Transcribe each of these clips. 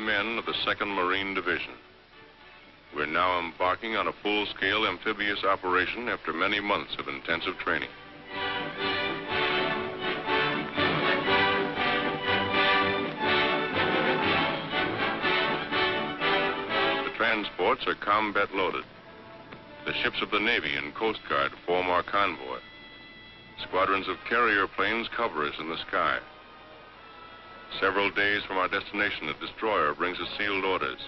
men of the 2nd Marine Division. We're now embarking on a full-scale amphibious operation after many months of intensive training. The transports are combat loaded. The ships of the Navy and Coast Guard form our convoy. Squadrons of carrier planes cover us in the sky. Several days from our destination, a destroyer brings us sealed orders.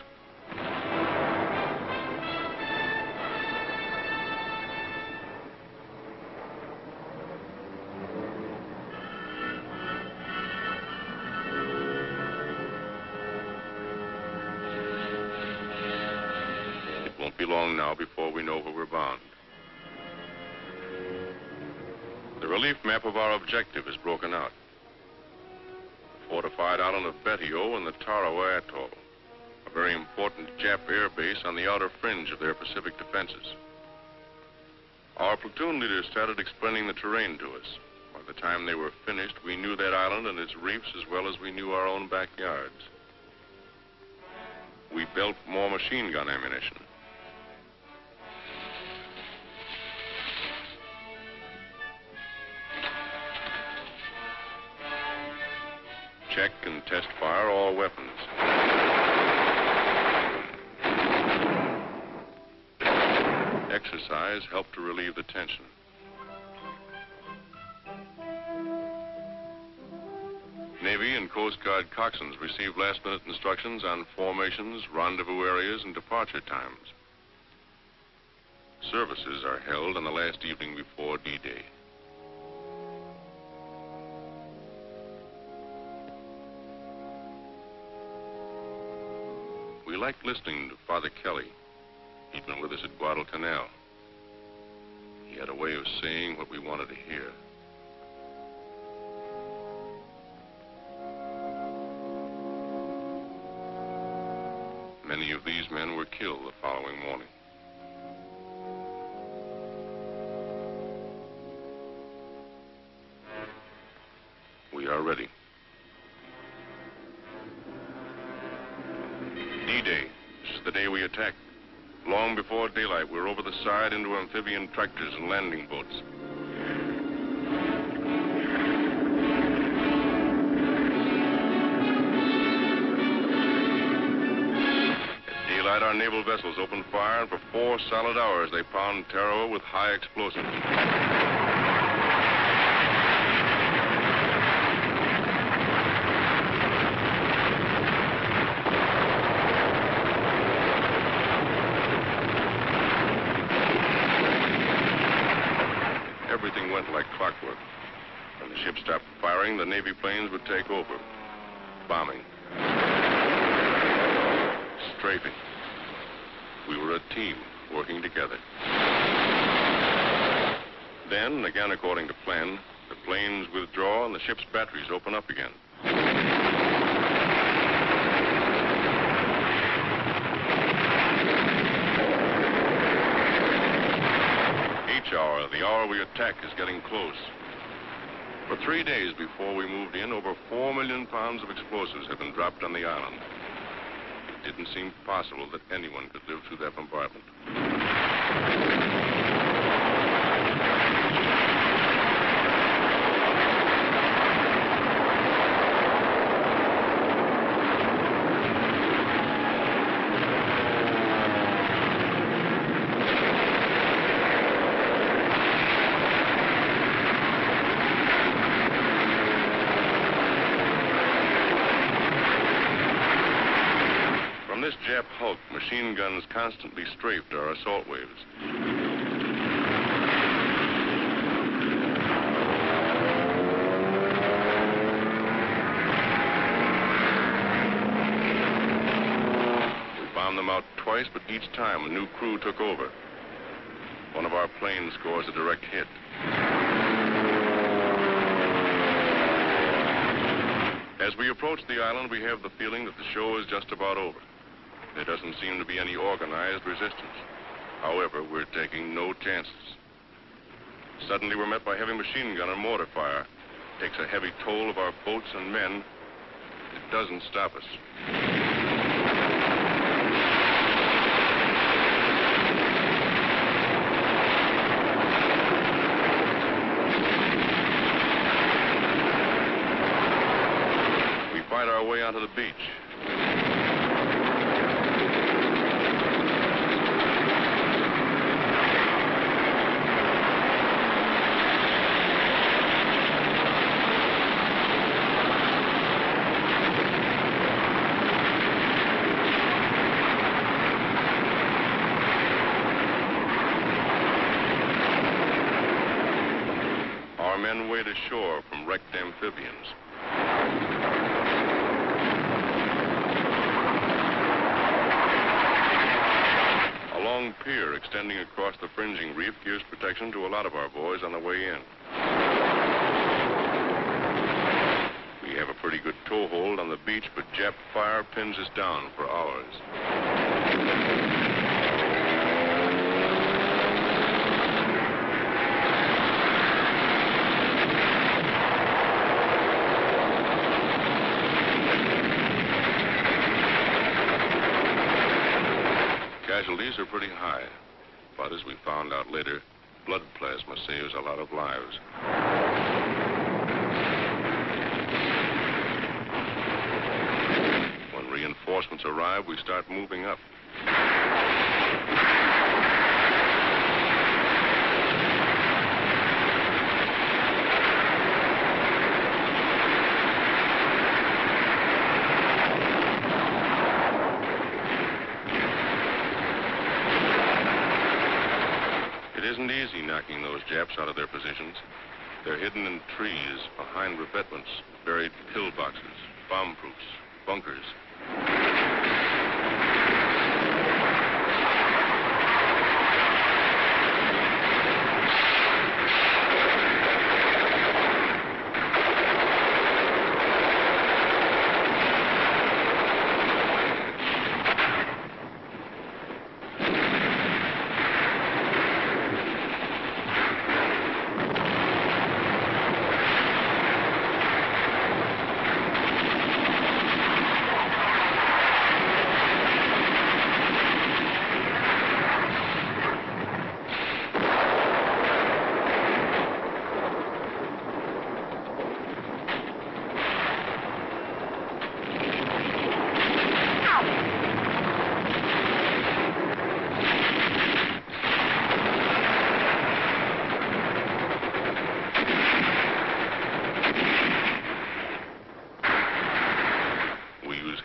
It won't be long now before we know where we're bound. The relief map of our objective is broken out. The fortified island of Betio and the Tarawa atoll, a very important Jap air base on the outer fringe of their Pacific defenses. Our platoon leaders started explaining the terrain to us. By the time they were finished, we knew that island and its reefs as well as we knew our own backyards. We built more machine gun ammunition. Check and test fire all weapons. Exercise helped to relieve the tension. Navy and Coast Guard coxswains received last-minute instructions on formations, rendezvous areas, and departure times. Services are held on the last evening before D-Day. We liked listening to Father Kelly. He'd been with us at Guadalcanal. He had a way of saying what we wanted to hear. Many of these men were killed the following morning. We are ready. D-Day. This is the day we attack. Long before daylight, we're over the side into amphibian tractors and landing boats. At daylight, our naval vessels open fire, and for 4 solid hours, they pound Tarawa with high explosives. Everything went like clockwork. When the ship stopped firing, the Navy planes would take over. Bombing. Strafing. We were a team working together. Then, again according to plan, the planes withdraw and the ship's batteries open up again. The hour we attack is getting close. For 3 days before we moved in, over 4 million pounds of explosives had been dropped on the island. It didn't seem possible that anyone could live through that bombardment. This Jap hulk, machine guns constantly strafed our assault waves. We bombed them out twice, but each time a new crew took over. One of our planes scores a direct hit. As we approach the island, we have the feeling that the show is just about over. There doesn't seem to be any organized resistance. However, we're taking no chances. Suddenly, we're met by heavy machine gun and mortar fire. It takes a heavy toll of our boats and men. It doesn't stop us. our way onto the beach. Our men wade ashore from wrecked amphibians. A long pier extending across the fringing reef gives protection to a lot of our boys on the way in. We have a pretty good toehold on the beach, but Jap fire pins us down for hours. Casualties are pretty high, but as we found out later, blood plasma saves a lot of lives. When reinforcements arrive, we start moving up. It isn't easy knocking those Japs out of their positions. They're hidden in trees, behind revetments, buried pillboxes, bomb-proofs, bunkers.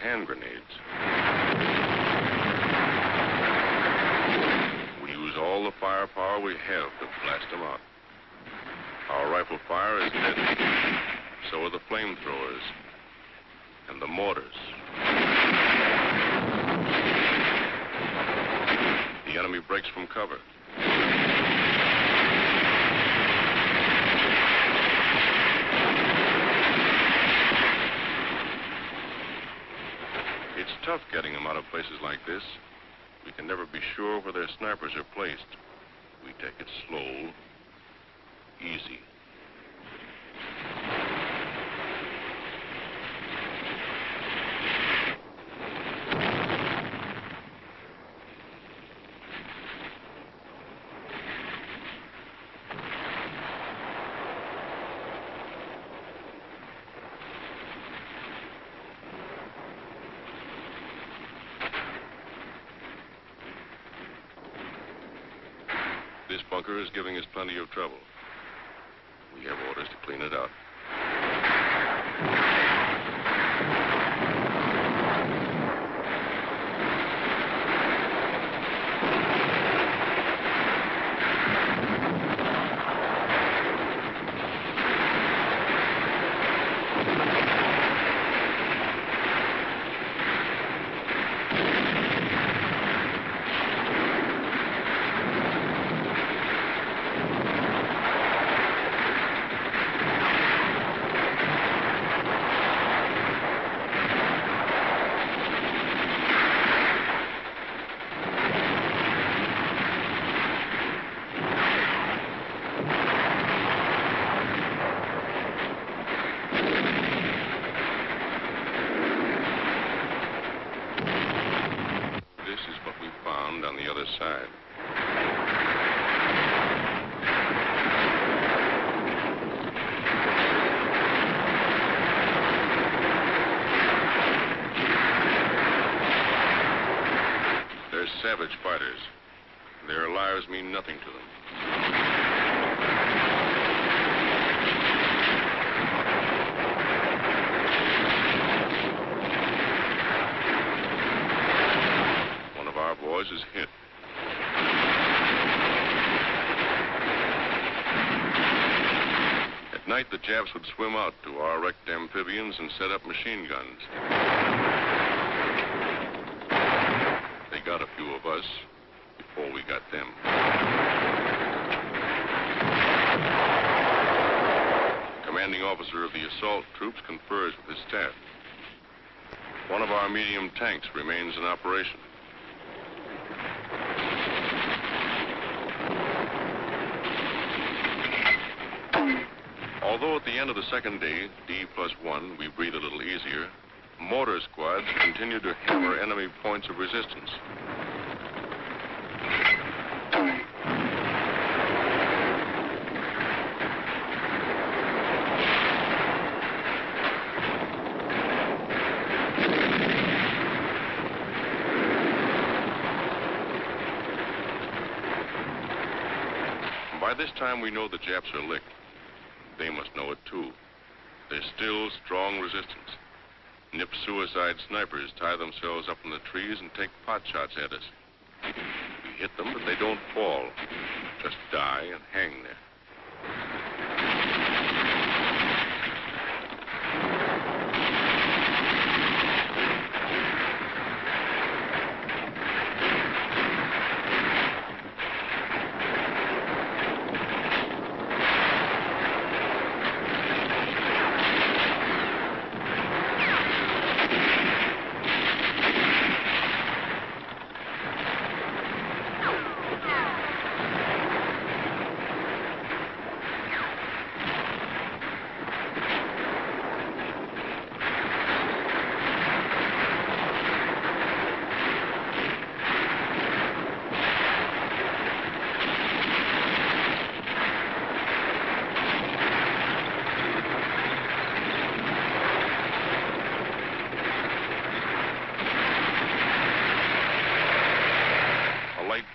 Hand grenades. We use all the firepower we have to blast them out. Our rifle fire is deadly. So are the flamethrowers and the mortars. The enemy breaks from cover. It's tough getting them out of places like this. We can never be sure where their snipers are placed. We take it slow, easy. This bunker is giving us plenty of trouble. We have orders to clean it out. savage fighters. Their lives mean nothing to them. One of our boys is hit. At night, the Japs would swim out to our wrecked amphibians and set up machine guns. They got a few of us before we got them. Commanding officer of the assault troops confers with his staff. One of our medium tanks remains in operation. Although at the end of the second day, D+1, we breathe a little easier, mortar squads continue to hammer enemy points of resistance. By this time, we know the Japs are licked. They must know it, too. There's still strong resistance. Nip suicide snipers tie themselves up in the trees and take pot shots at us. We hit them, but they don't fall. Just die and hang there.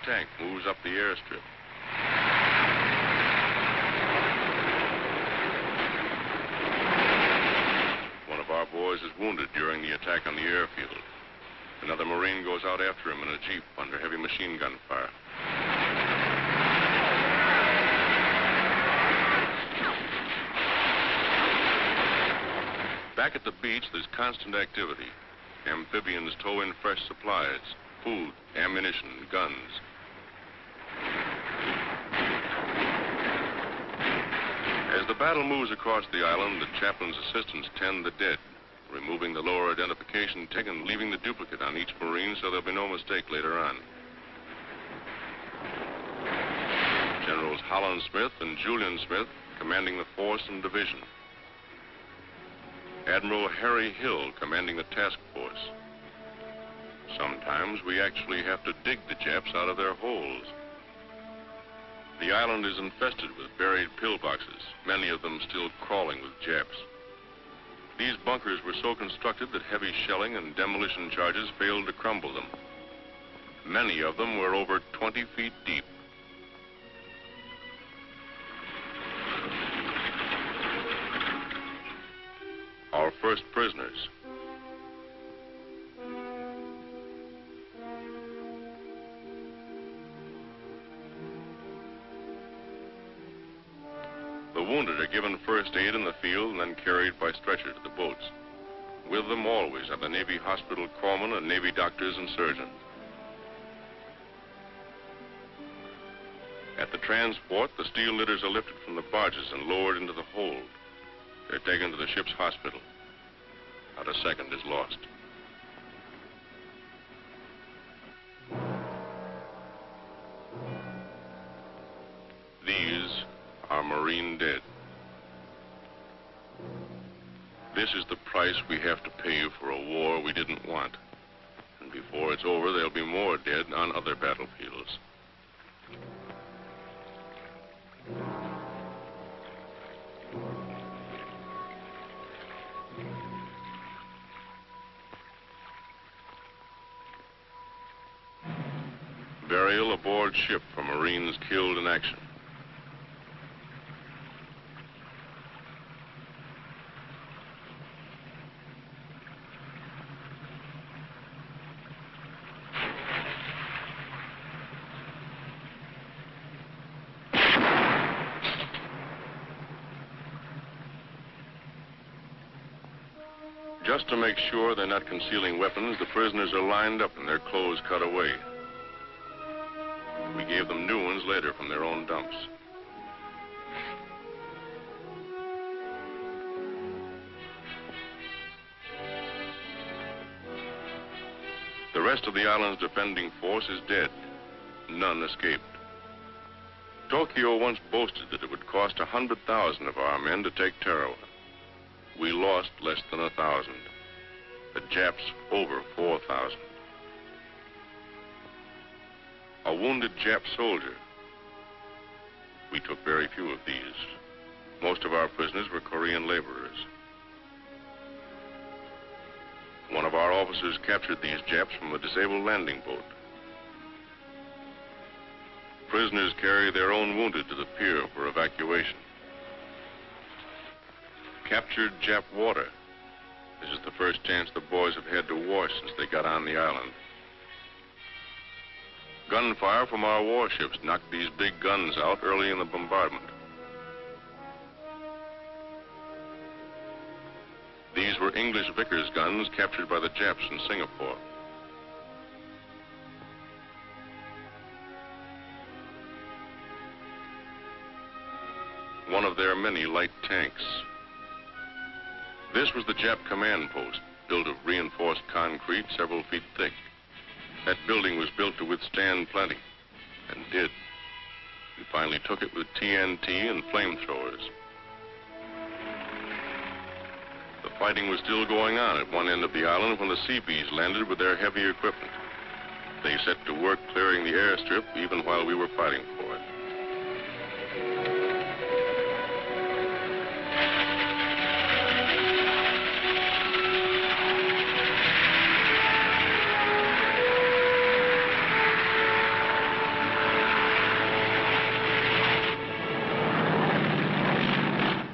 Tank moves up the airstrip. One of our boys is wounded during the attack on the airfield. Another Marine goes out after him in a jeep under heavy machine gun fire. Back at the beach, there's constant activity. Amphibians tow in fresh supplies, food, ammunition, guns. As the battle moves across the island, the chaplain's assistants tend the dead, removing the lower identification tick and leaving the duplicate on each Marine so there'll be no mistake later on. Generals Holland Smith and Julian Smith commanding the force and division. Admiral Harry Hill commanding the task force. Sometimes we actually have to dig the Japs out of their holes. The island is infested with buried pillboxes, many of them still crawling with Japs. These bunkers were so constructed that heavy shelling and demolition charges failed to crumble them. Many of them were over 20 feet deep. Our first prisoners. The wounded are given first aid in the field and then carried by stretcher to the boats. With them always are the Navy hospital corpsmen and Navy doctors and surgeons. At the transport, the steel litters are lifted from the barges and lowered into the hold. They're taken to the ship's hospital. Not a second is lost. These are Marine dead. This is the price we have to pay for a war we didn't want. And before it's over, there'll be more dead on other battlefields. burial aboard ship for Marines killed in action. Just to make sure they're not concealing weapons, the prisoners are lined up and their clothes cut away. We gave them new ones later from their own dumps. The rest of the island's defending force is dead. None escaped. Tokyo once boasted that it would cost 100,000 of our men to take Tarawa. We lost less than 1,000. The Japs over 4,000. A wounded Jap soldier. We took very few of these. Most of our prisoners were Korean laborers. One of our officers captured these Japs from a disabled landing boat. Prisoners carry their own wounded to the pier for evacuation. Captured Jap water. This is the first chance the boys have had to wash since they got on the island. Gunfire from our warships knocked these big guns out early in the bombardment. These were English Vickers guns captured by the Japs in Singapore. One of their many light tanks. This was the Jap command post, built of reinforced concrete several feet thick. That building was built to withstand plenty, and did. We finally took it with TNT and flamethrowers. The fighting was still going on at one end of the island when the Seabees landed with their heavy equipment. They set to work clearing the airstrip even while we were fighting for it.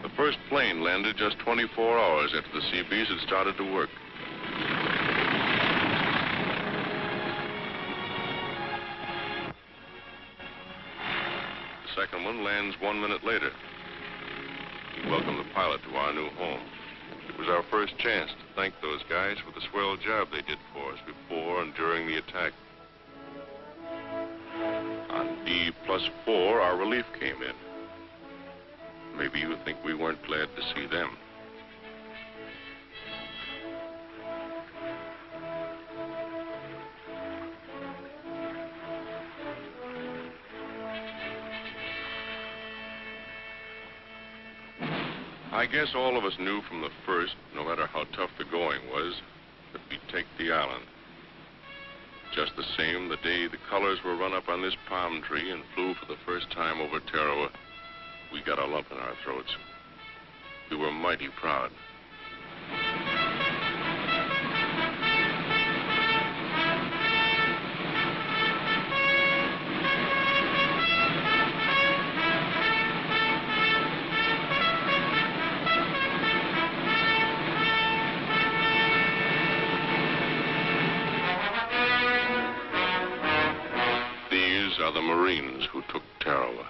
The first plane landed just 24 hours after the Seabees had started to work. The second one lands 1 minute later. We welcomed the pilot to our new home. It was our first chance to thank those guys for the swell job they did for us before and during the attack. On D+4, our relief came in. Maybe you think we weren't glad to see them. I guess all of us knew from the first, no matter how tough the going was, that we'd take the island. Just the same, the day the colors were run up on this palm tree and flew for the first time over Tarawa, we got a lump in our throats. We were mighty proud. These are the Marines who took Tarawa.